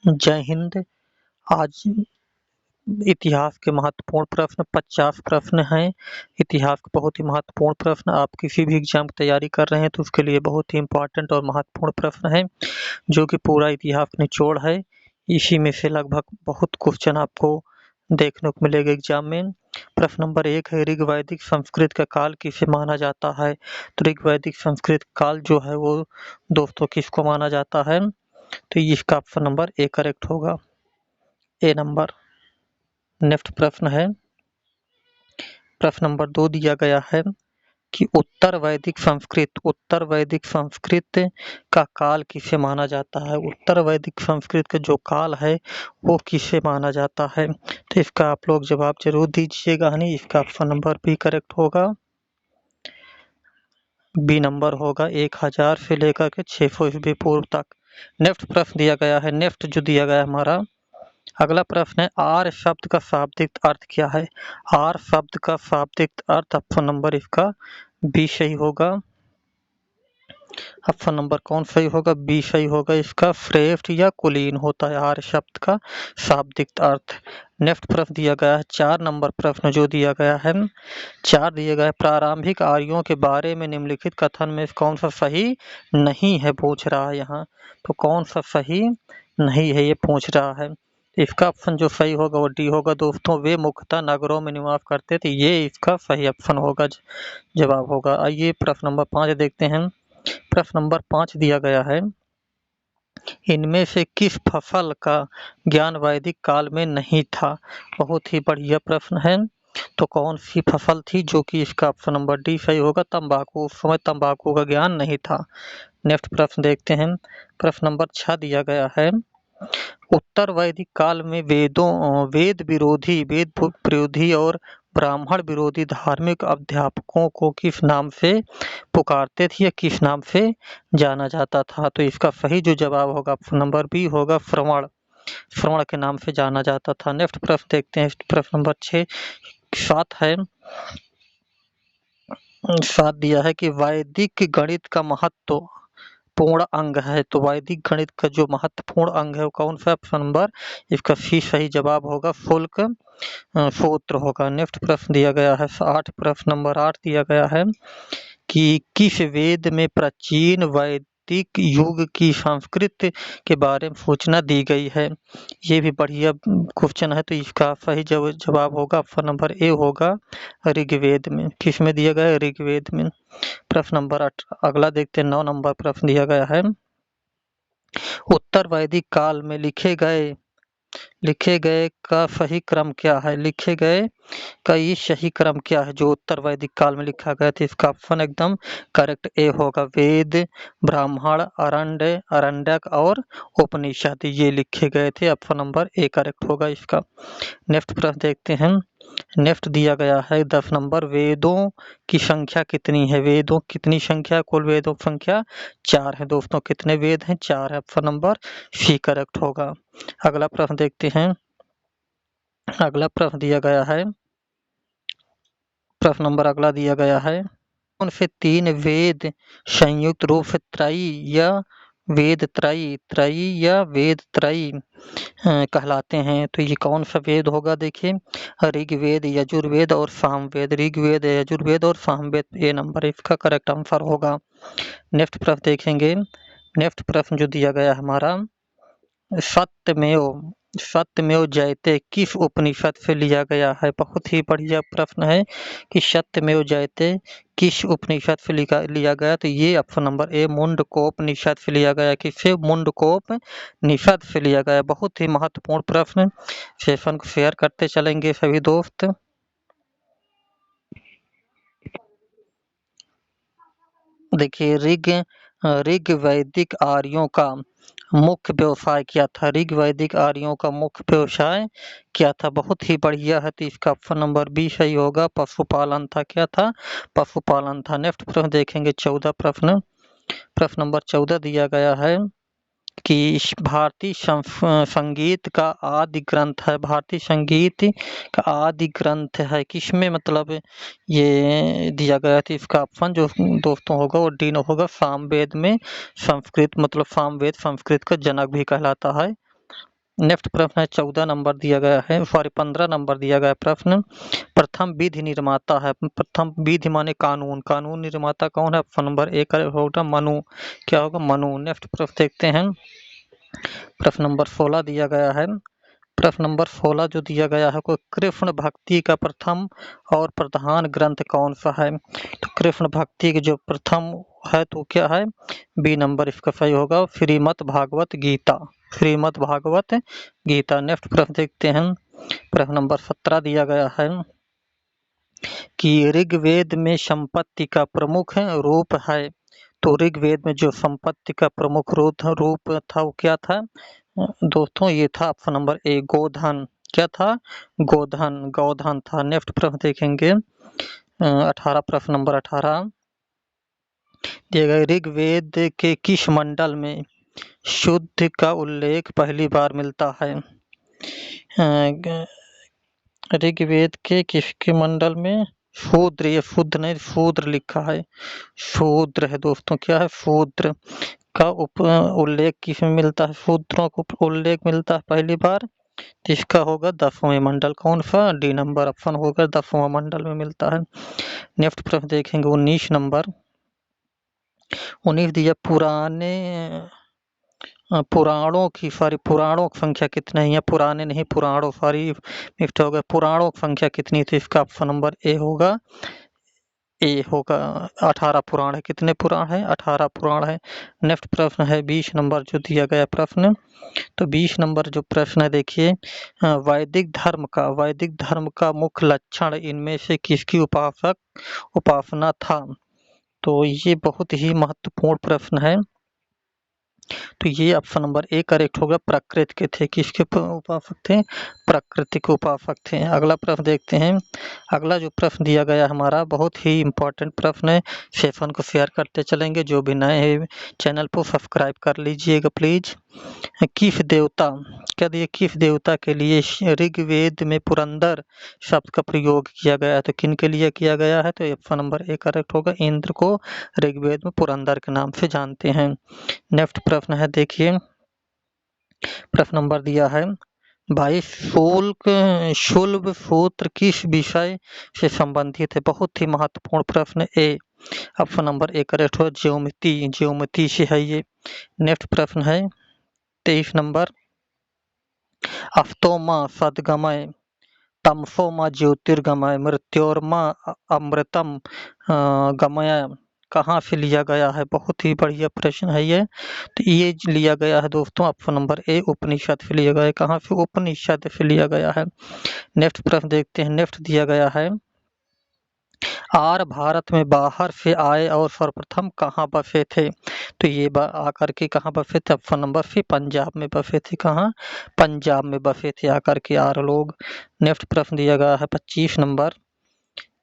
जय हिंद। आज इतिहास के महत्वपूर्ण प्रश्न 50 प्रश्न हैं। इतिहास के बहुत ही महत्वपूर्ण प्रश्न, आप किसी भी एग्जाम की तैयारी कर रहे हैं तो उसके लिए बहुत ही इम्पोर्टेंट और महत्वपूर्ण प्रश्न है, जो कि पूरा इतिहास निचोड़ है। इसी में से लगभग बहुत क्वेश्चन आपको देखने को मिलेगा एग्जाम में। प्रश्न नंबर 1 है, ऋग वैदिक संस्कृत का काल किसे माना जाता है? तो ऋग वैदिक संस्कृत काल जो है वो दोस्तों किसको माना जाता है? तो इसका ऑप्शन नंबर ए करेक्ट होगा, ए नंबर। नेक्स्ट प्रश्न है, प्रश्न नंबर 2 दिया गया है कि उत्तर वैदिक संस्कृत का काल किसे माना जाता है? उत्तर वैदिक संस्कृत का जो काल है वो किसे माना जाता है? तो इसका आप लोग जवाब जरूर दीजिएगा। नहीं, इसका ऑप्शन नंबर बी करेक्ट होगा, बी नंबर होगा, 1000 से लेकर के 600 ईस्वी पूर्व तक। नेक्स्ट प्रश्न दिया गया है, नेक्स्ट जो दिया गया है हमारा अगला प्रश्न है, आर्य शब्द का शाब्दिक अर्थ क्या है? आर्य शब्द का शाब्दिक अर्थ ऑप्शन नंबर इसका बी सही होगा। ऑप्शन नंबर कौन सही होगा? बी सही होगा। इसका श्रेष्ठ या कुलीन होता है आर्य शब्द का शाब्दिक अर्थ। नेक्स्ट प्रश्न दिया गया है 4 नंबर प्रश्न जो दिया गया है 4 दिया गया है, प्रारंभिक आर्यों के बारे में निम्नलिखित कथन में कौन सा सही नहीं है पूछ रहा है यहाँ। तो कौन सा सही नहीं है ये पूछ रहा है। इसका ऑप्शन जो सही होगा वो डी होगा दोस्तों, वे मुख्यतः नगरों में निवास करते थे, ये इसका सही ऑप्शन होगा, जवाब होगा। आइए प्रश्न नंबर 5 देखते हैं। प्रश्न नंबर 5 दिया गया है, इनमें से किस फसल का ज्ञान वैदिक काल में नहीं था? बहुत ही बढ़िया प्रश्न है। तो कौन सी फसल थी जो कि इसका ऑप्शन नंबर डी सही होगा, तंबाकू। उस समय तंबाकू का ज्ञान नहीं था। नेक्स्ट प्रश्न देखते हैं। प्रश्न नंबर 6 दिया गया है, उत्तर वैदिक काल में वेद विरोधी और ब्राह्मण विरोधी धार्मिक अध्यापकों को किस नाम से पुकारते थे या किस नाम से जाना जाता था? तो इसका सही जो जवाब होगा ऑप्शन नंबर बी होगा, श्रवण के नाम से जाना जाता था। नेक्स्ट प्रश्न देखते हैं, प्रश्न नंबर 7 है, 7 दिया है कि वैदिक गणित का महत्व पूर्ण अंग है। तो वैदिक गणित का जो महत्वपूर्ण अंग है वो कौन सा? ऑप्शन नंबर इसका सी सही जवाब होगा, शुल्क सूत्र होगा। नेक्स्ट प्रश्न दिया गया है 8, प्रश्न नंबर 8 दिया गया है कि किस वेद में प्राचीन वैदिक युग की संस्कृत के बारे में सूचना दी गई है? ये भी बढ़िया क्वेश्चन है। तो इसका सही जवाब होगा ऑप्शन नंबर ए होगा, ऋग्वेद में। किस में दिया गया है? ऋग्वेद में। प्रश्न नंबर 8 अगला देखते हैं, 9 नंबर प्रश्न दिया गया है, उत्तर वैदिक काल में लिखे गए का सही क्रम क्या है? लिखे गए का ये सही क्रम क्या है जो उत्तर वैदिक काल में लिखा गया था? इसका ऑप्शन एकदम करेक्ट ए होगा, वेद, ब्राह्मण, आरण्यक और उपनिषद ये लिखे गए थे। ऑप्शन नंबर ए करेक्ट होगा इसका। नेक्स्ट प्रश्न देखते हैं। नेक्स्ट दिया गया है 10 नंबर, वेदों की संख्या कितनी है? वेदों कितनी संख्या? कुल वेदों की संख्या 4 है दोस्तों। कितने वेद हैं? 4 है। ऑप्शन नंबर सी करेक्ट होगा। अगला प्रश्न देखते हैं। अगला प्रश्न दिया गया है, प्रश्न नंबर अगला दिया गया है, कौन से 3 वेद संयुक्त रूप से वेद त्रयी कहलाते हैं? तो ये कौन सा वेद होगा? देखिए, ऋग्वेद, यजुर्वेद और सामवेद। ऋग्वेद, यजुर्वेद और सामवेद, ए नंबर इसका करेक्ट आंसर होगा। नेक्स्ट प्रश्न देखेंगे। नेक्स्ट प्रश्न जो दिया गया हमारा, सत्यमेव जयते किस उपनिषद से लिया गया है? बहुत ही बढ़िया प्रश्न है कि सत्यमेव जयते किस उपनिषद से लिया गया? तो ये ऑप्शन नंबर ए मुंडकोपनिषद से लिया गया। किससे? मुंडकोपनिषद से लिया गया। बहुत ही महत्वपूर्ण प्रश्न, सेशन को शेयर करते चलेंगे सभी दोस्त। देखिए, ऋग वैदिक आर्यों का मुख्य व्यवसाय क्या था? ऋग वैदिक आर्यों का मुख्य व्यवसाय क्या था? बहुत ही बढ़िया है। तो इसका ऑप्शन नंबर बी सही होगा, पशुपालन था। क्या था? पशुपालन था। नेक्स्ट प्रश्न देखेंगे 14 प्रश्न। प्रश्न नंबर 14 दिया गया है कि भारतीय संगीत का आदि ग्रंथ है। भारतीय संगीत का आदि ग्रंथ है किसमें? मतलब ये दिया गया था। इसका ऑप्शन जो दोस्तों होगा वो डी होगा, सामवेद में। संस्कृत मतलब सामवेद संस्कृत का जनक भी कहलाता है। नेक्स्ट प्रश्न है 14 नंबर दिया गया है, सॉरी 15 नंबर दिया गया प्रश्न। प्रथम विधि निर्माता है, प्रथम विधि माने कानून, कानून निर्माता कौन है? ऑप्शन नंबर ए होगा मनु। क्या होगा? मनु। नेक्स्ट प्रश्न देखते हैं, प्रश्न नंबर 16 दिया गया है। प्रश्न नंबर 16 जो दिया गया है, कोई कृष्ण भक्ति का प्रथम और प्रधान ग्रंथ कौन सा है? तो कृष्ण भक्ति के जो प्रथम है तो क्या है? बी नंबर इसका सही होगा, श्रीमद् भागवत गीता, श्रीमद् भागवत गीता। नेक्स्ट प्रश्न देखते हैं, प्रश्न नंबर 17 दिया गया है कि ऋग्वेद में संपत्ति का प्रमुख रूप है। तो ऋग्वेद में जो संपत्ति का प्रमुख रूप था वो क्या था दोस्तों? ये था ऑप्शन नंबर ए, गोधन। क्या था? गोधन, गोधन था। नेक्स्ट प्रश्न देखेंगे 18, प्रश्न नंबर 18 दिया गया, ऋग्वेद के किस मंडल में शुद्ध का उल्लेख पहली बार मिलता है? ऋग्वेद के किसके मंडल में? शूद्र, ये शुद्ध नहीं, शूद्र लिखा है, शूद्र है दोस्तों। क्या है? शूद्र का उल्लेख किस में मिलता है? शूद्रों को उल्लेख मिलता है पहली बार, जिसका होगा 10वें मंडल। कौन सा? डी नंबर ऑप्शन होगा, 10वां मंडल में मिलता है। नेक्स्ट प्रश्न देखेंगे 19 नंबर। 19 दिया, पुराणों की पुराणों की संख्या कितनी है? पुराने नहीं, पुराणों, सॉरी मिक्स हो गया। पुराणों की संख्या कितनी थी? इसका ऑप्शन नंबर ए होगा, ए होगा 18 पुराण है। कितने पुराण है? 18 पुराण है। नेक्स्ट प्रश्न है 20 नंबर जो दिया गया प्रश्न। तो 20 नंबर जो प्रश्न है देखिए, वैदिक धर्म का मुख्य लक्षण इनमें से किसकी उपासना था? तो ये बहुत ही महत्वपूर्ण प्रश्न है। तो ये ऑप्शन नंबर ए करेक्ट होगा, प्रकृति के थे। किसके उपासक थे? प्रकृति के उपासक थे। अगला प्रश्न देखते हैं। अगला जो प्रश्न दिया गया हमारा बहुत ही इम्पोर्टेंट प्रश्न है, सेशन को शेयर करते चलेंगे। जो भी नए हैं चैनल को सब्सक्राइब कर लीजिएगा प्लीज। किस देवता, क्या दिए, किस देवता के लिए ऋग्वेद में पुरंदर शब्द का प्रयोग किया गया है? तो किन के लिए किया गया है? तो ऑप्शन नंबर ए करेक्ट होगा, इंद्र को ऋग्वेद में पुरंदर के नाम से जानते हैं। नेक्स्ट प्रश्न है देखिए, प्रश्न नंबर दिया है भाई, शुल्ब सूत्र किस विषय से संबंधित है? बहुत ही महत्वपूर्ण प्रश्न। A option number A correct हो, ज्योमिति से है ये। नेक्स्ट प्रश्न है 23 नंबर, अस्तोमा सद्गमय, तमसोमा ज्योतिर्गमय, मृत्योर्मा अमृतम गमय कहाँ से लिया गया है? बहुत ही बढ़िया प्रश्न है ये। तो ये लिया गया है दोस्तों ऑप्शन नंबर ए, उपनिषद से लिया गया है। कहाँ से? उपनिषद से लिया गया है। नेक्स्ट प्रश्न देखते हैं। नेक्स्ट दिया गया है, आर्य भारत में बाहर से आए और सर्वप्रथम कहाँ बसे थे? तो ये आकर के कहाँ बसे थे? ऑप्शन नंबर सी, पंजाब में बसे थे। कहाँ? पंजाब में बसे थे आकर के आर्य लोग। नेक्स्ट प्रश्न दिया गया है 25 नंबर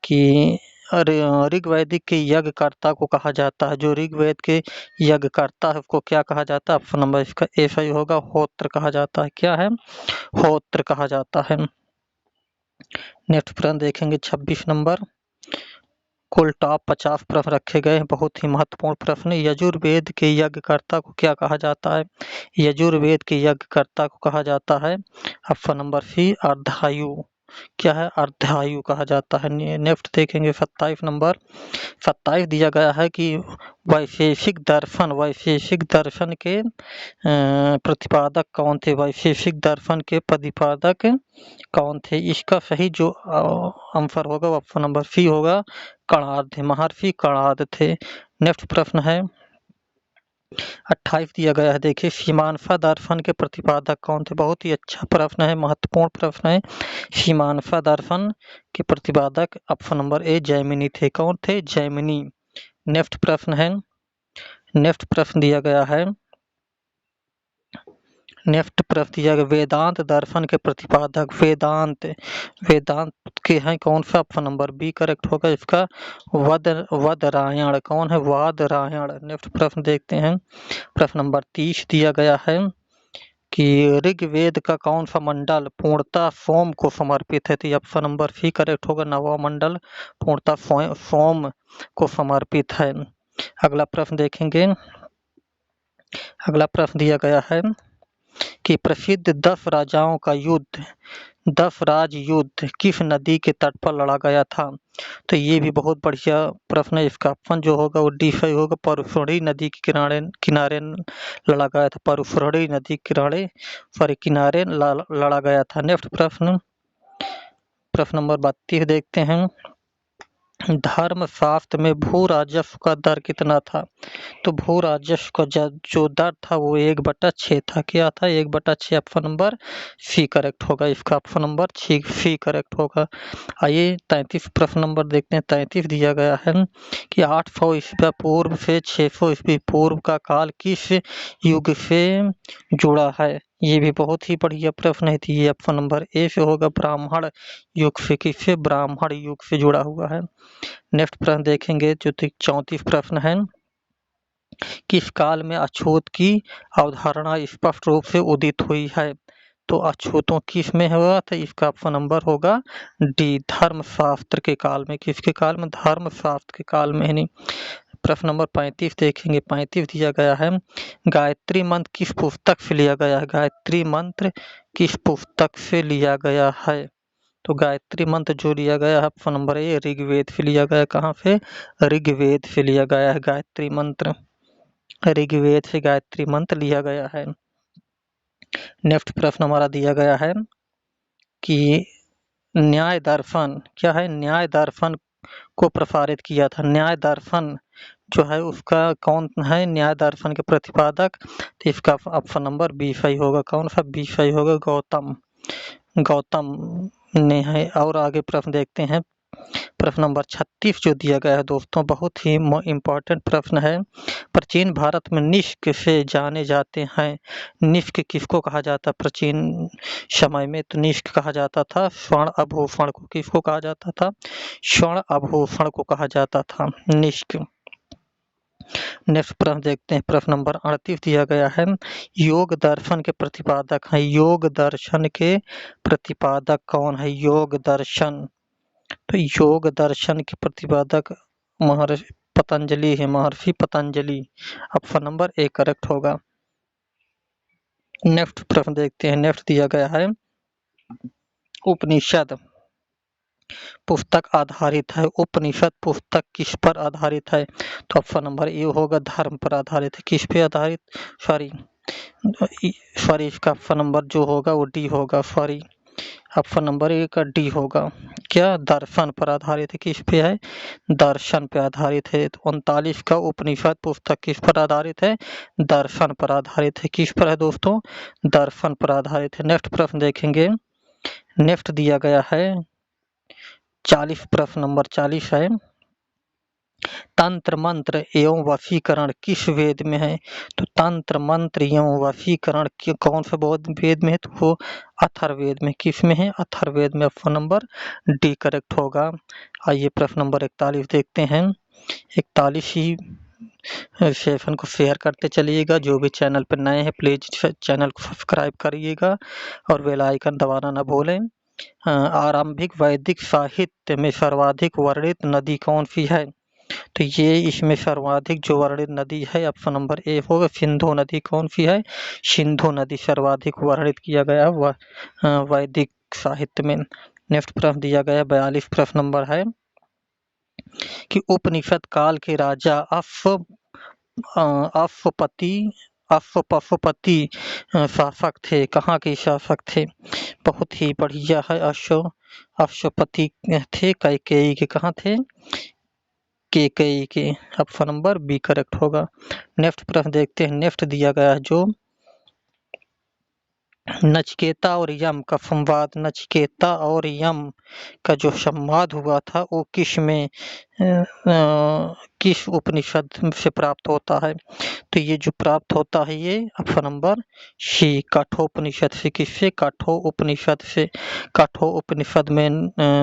कि ऋग्वैदिक के यज्ञकर्ता को कहा जाता है? जो ऋग्वेद के यज्ञकर्ता है उसको क्या कहा जाता है? ऑप्शन नंबर इसका ए सही होगा, होत्र कहा जाता है। क्या है? होत्र कहा जाता है। नेक्स्ट प्रश्न देखेंगे 26 नंबर। कुल टॉप 50 प्रश्न रखे गए हैं, बहुत ही महत्वपूर्ण प्रश्न। यजुर्वेद के यज्ञकर्ता को क्या कहा जाता है? यजुर्वेद के यज्ञकर्ता को कहा जाता है ऑप्शन नंबर सी, अर्धायु। क्या है? अर्धायु कहा जाता है। नेक्स्ट देखेंगे 27 नंबर। 27 दिया गया है कि वैशेषिक दर्शन के प्रतिपादक कौन थे? वैशेषिक दर्शन के प्रतिपादक कौन थे? इसका सही जो आंसर होगा ऑप्शन नंबर सी होगा, कणाद, महर्षि कणाद थे। नेक्स्ट प्रश्न है 28 दिया गया है देखिए, मीमांसा दर्शन के प्रतिपादक कौन थे? बहुत ही अच्छा प्रश्न है, महत्वपूर्ण प्रश्न है। मीमांसा दर्शन के प्रतिपादक ऑप्शन नंबर ए, जैमिनी थे। कौन थे? जैमिनी। नेक्स्ट प्रश्न है, नेक्स्ट प्रश्न दिया गया है, नेक्स्ट प्रश्न दिया गया, वेदांत दर्शन के प्रतिपादक, वेदांत के हैं कौन सा? ऑप्शन नंबर बी करेक्ट होगा इसका, वदरायण। कौन है? वदरायण। नेक्स्ट प्रश्न देखते हैं, प्रश्न नंबर 30 दिया गया है कि ऋग्वेद का कौन सा मंडल पूर्णतः सोम को समर्पित है? तो ऑप्शन नंबर सी करेक्ट होगा, 9वां मंडल पूर्णतः सोम को समर्पित है। अगला प्रश्न देखेंगे, अगला प्रश्न दिया गया है कि प्रसिद्ध 10 राजाओं का युद्ध 10 राज युद्ध किस नदी के तट पर लड़ा गया था। तो ये भी बहुत बढ़िया प्रश्न है। इसका ऑप्शन जो होगा वो डी सही होगा। परुशोणी नदी के किनारे किनारे लड़ा गया था। परुशोणी नदी किनारे लड़ा गया था। नेक्स्ट प्रश्न नंबर 32 देखते हैं। धर्मशास्त्र में भू राजस्व का दर कितना था। तो भू राजस्व का जो दर था वो 1/6 था। क्या था? 1/6। ऑप्शन नंबर सी करेक्ट होगा। इसका ऑप्शन नंबर सी करेक्ट होगा। आइए 33 प्रश्न नंबर देखते हैं। 33 दिया गया है कि 800 ईस्वी पूर्व से 600 ईस्वी पूर्व का काल किस युग से जुड़ा है। ये भी बहुत ही बढ़िया प्रश्न है। ये ऑप्शन नंबर ए से होगा। ब्राह्मण युग से। किससे? ब्राह्मण युग से जुड़ा हुआ है। नेक्स्ट प्रश्न देखेंगे जो 34 प्रश्न है। किस काल में अछूत की अवधारणा स्पष्ट रूप से उदित हुई है। तो अछूतों किस में हुआ था? इसका ऑप्शन नंबर होगा डी धर्मशास्त्र के काल में। किसके काल में? धर्मशास्त्र के काल में। नहीं। प्रश्न नंबर 35 देखेंगे। 35 दिया गया है गायत्री मंत्र किस पुस्तक से लिया गया है। गायत्री मंत्र किस पुस्तक से लिया गया है। तो गायत्री मंत्र जो लिया गया है ऑप्शन नंबर ए ऋग्वेद से लिया गया। कहाँ से? ऋग्वेद से लिया गया है गायत्री मंत्र। ऋग्वेद से गायत्री मंत्र लिया गया है। नेक्स्ट प्रश्न हमारा दिया गया है कि न्याय दर्शन क्या है। न्याय दर्शन को प्रसारित किया था। न्याय दर्शन जो है उसका कौन है न्याय दर्शन के प्रतिपादक। तो इसका ऑप्शन नंबर बी सही होगा। कौन सा? बी सही होगा। गौतम ने है। और आगे प्रश्न देखते हैं। प्रश्न नंबर 36 जो दिया गया है दोस्तों बहुत ही इम्पोर्टेंट प्रश्न है। प्राचीन भारत में निष्क से जाने जाते हैं। निष्क किसको कहा जाता? प्राचीन समय में तो निष्क कहा जाता था स्वर्ण आभूषण को। किसको कहा जाता था? स्वर्ण आभूषण को कहा जाता था निष्क। नेक्स्ट प्रश्न देखते हैं। प्रश्न नंबर 38 दिया गया है योग दर्शन के प्रतिपादक है। योग दर्शन के प्रतिपादक कौन है? योग दर्शन। तो योग दर्शन के प्रतिपादक महर्षि पतंजलि है। महर्षि Patanjali. Option number A correct होगा। नेक्स्ट प्रश्न देखते हैं। नेक्स्ट दिया गया है उपनिषद पुस्तक आधारित है। उपनिषद पुस्तक किस पर आधारित है। तो ऑप्शन नंबर ए होगा धर्म पर आधारित है। किस पे आधारित? सॉरी इसका ऑप्शन नंबर जो होगा वो डी होगा। सॉरी ऑप्शन नंबर ए का डी होगा। क्या? दर्शन पर आधारित है। किस पे है? दर्शन पे आधारित है। तो 39 का उपनिषद पुस्तक किस पर आधारित है? दर्शन पर आधारित है। किस पर है दोस्तों? दर्शन पर आधारित है। नेक्स्ट प्रश्न देखेंगे। नेक्स्ट दिया गया है 40 प्रश्न नंबर 40 है तंत्र मंत्र एवं वशीकरण किस वेद में है। तो तंत्र मंत्र एवं वशीकरण कौन सा वेद में है? तो वो अथर्ववेद में। किस में है? अथर्ववेद में। ऑप्शन नंबर डी करेक्ट होगा। आइए प्रश्न नंबर 41 देखते हैं। 41 ही सेशन को शेयर करते चलिएगा। जो भी चैनल पर नए हैं प्लीज चैनल को सब्सक्राइब करिएगा और बेल आइकन दबाना न भूलें। आरंभिक वैदिक साहित्य में सर्वाधिक वर्णित नदी कौन सी है। तो ये इसमें सर्वाधिक जो वर्णित नदी है ऑप्शन नंबर ए होगा सिंधु नदी। कौन सी है? सिंधु नदी सर्वाधिक वर्णित किया गया वैदिक साहित्य में। नेक्स्ट प्रश्न दिया गया 42 प्रश्न नंबर है कि उपनिषद काल के राजा पशुपति शासक थे। कहाँ के शासक थे? बहुत ही बढ़िया है। अश्वपति थे कैकेयी के। कहाँ थे? कैकेयी के। ऑप्शन नंबर बी करेक्ट होगा। नेक्स्ट प्रश्न देखते हैं। नेक्स्ट दिया गया है जो नचिकेता और यम का संवाद। नचिकेता और यम का जो संवाद हुआ था वो किस में किस उपनिषद से प्राप्त होता है। तो ये जो प्राप्त होता है ये ऑप्शन नंबर सी कठोपनिषद से। किससे? कठोपनिषद से। कठोपनिषद में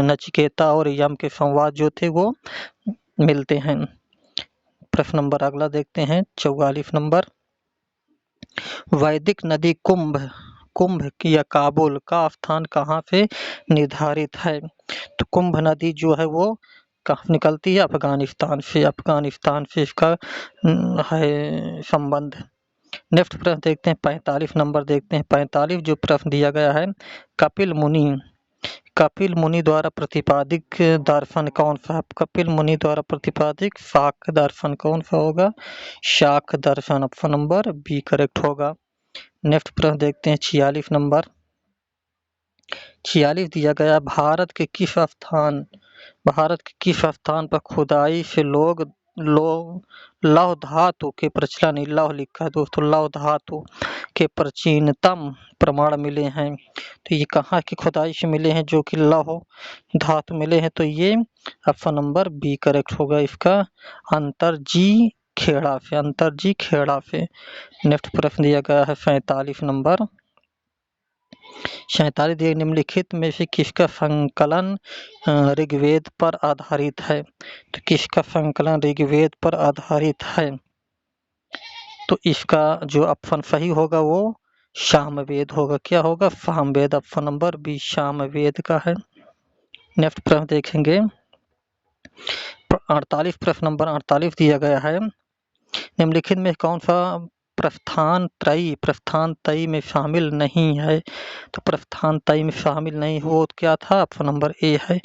नचिकेता और यम के संवाद जो थे वो मिलते हैं। प्रश्न नंबर अगला देखते हैं 44 नंबर। वैदिक नदी कुंभ या काबुल का स्थान कहाँ से निर्धारित है। तो कुंभ नदी जो है वो कहाँ निकलती है? अफगानिस्तान से। अफगानिस्तान से इसका है संबंध। नेक्स्ट प्रश्न देखते हैं 45 नंबर देखते हैं। 45 जो प्रश्न दिया गया है, कपिल मुनि द्वारा प्रतिपादित दर्शन कौन सा है? कपिल मुनि द्वारा प्रतिपादित शाक्य दर्शन कौन सा होगा? शाक्य दर्शन, ऑप्शन नंबर बी करेक्ट होगा। नेक्स्ट प्रश्न देखते हैं 46 नंबर। 46 दिया गया, भारत के किस स्थान पर खुदाई से लौह धातु के प्रचलन, लौह लिखा है दोस्तों, लौह धातु के प्राचीनतम प्रमाण मिले हैं? तो ये कहाँ की खुदाई से मिले हैं जो कि लौह धातु मिले हैं? तो ये ऑप्शन नंबर बी करेक्ट होगा इसका, अंतरजी खेड़ा से। नेक्स्ट प्रश्न दिया गया है 47 नंबर। 47 दिए, निम्नलिखित में से किसका संकलन ऋग्वेद पर आधारित है? तो किसका संकलन ऋग्वेद पर आधारित है? तो इसका जो ऑप्शन सही होगा वो सामवेद होगा। क्या होगा? Samaveda, option number B Samaveda का है। नेक्स्ट प्रश्न देखेंगे 48, प्रश्न नंबर 48 दिया गया है, निम्नलिखित में कौन सा प्रस्थान त्रयी में शामिल नहीं है? तो प्रस्थान त्रयी में शामिल नहीं हो तो क्या था? ऑप्शन नंबर ए है,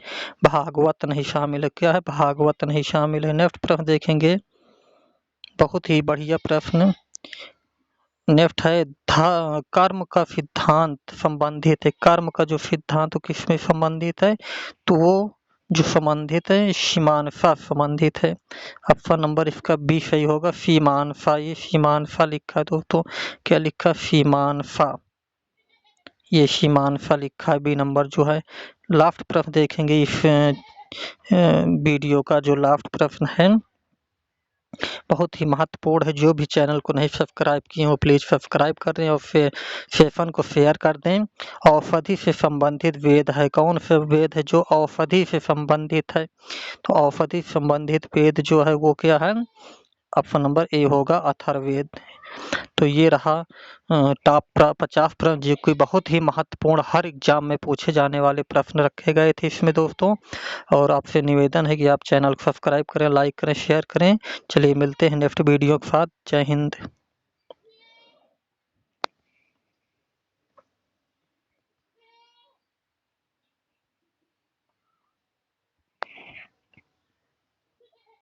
भागवत नहीं शामिल है। क्या है? भागवत नहीं शामिल है। नेक्स्ट प्रश्न देखेंगे, बहुत ही बढ़िया प्रश्न। नेक्स्ट है कर्म का सिद्धांत संबंधित है। कर्म का जो सिद्धांत किसमें संबंधित है? तो वो जो संबंधित है सीमांसा संबंधित है। ऑप्शन नंबर इसका बी सही होगा, सीमांसा। ये सीमांसा लिखा है दोस्तों, क्या लिखा? सीमांसा, ये सीमांसा लिखा है, बी नंबर जो है। लास्ट प्रश्न देखेंगे इस वीडियो का, जो लास्ट प्रश्न है बहुत ही महत्वपूर्ण है। जो भी चैनल को नहीं सब्सक्राइब किए हो प्लीज़ सब्सक्राइब कर दें और फिर सेशन को शेयर कर दें। औषधि से संबंधित वेद है, कौन सा वेद है जो औषधि से संबंधित है? तो औषधि संबंधित वेद जो है वो क्या है? ऑप्शन नंबर ए होगा, अथर्ववेद। तो ये रहा टॉप 50 प्रश्न जो कि बहुत ही महत्वपूर्ण, हर एग्जाम में पूछे जाने वाले प्रश्न रखे गए थे इसमें दोस्तों। और आपसे निवेदन है कि आप चैनल को सब्सक्राइब करें, लाइक करें, शेयर करें। चलिए मिलते हैं नेक्स्ट वीडियो के साथ। जय हिंद।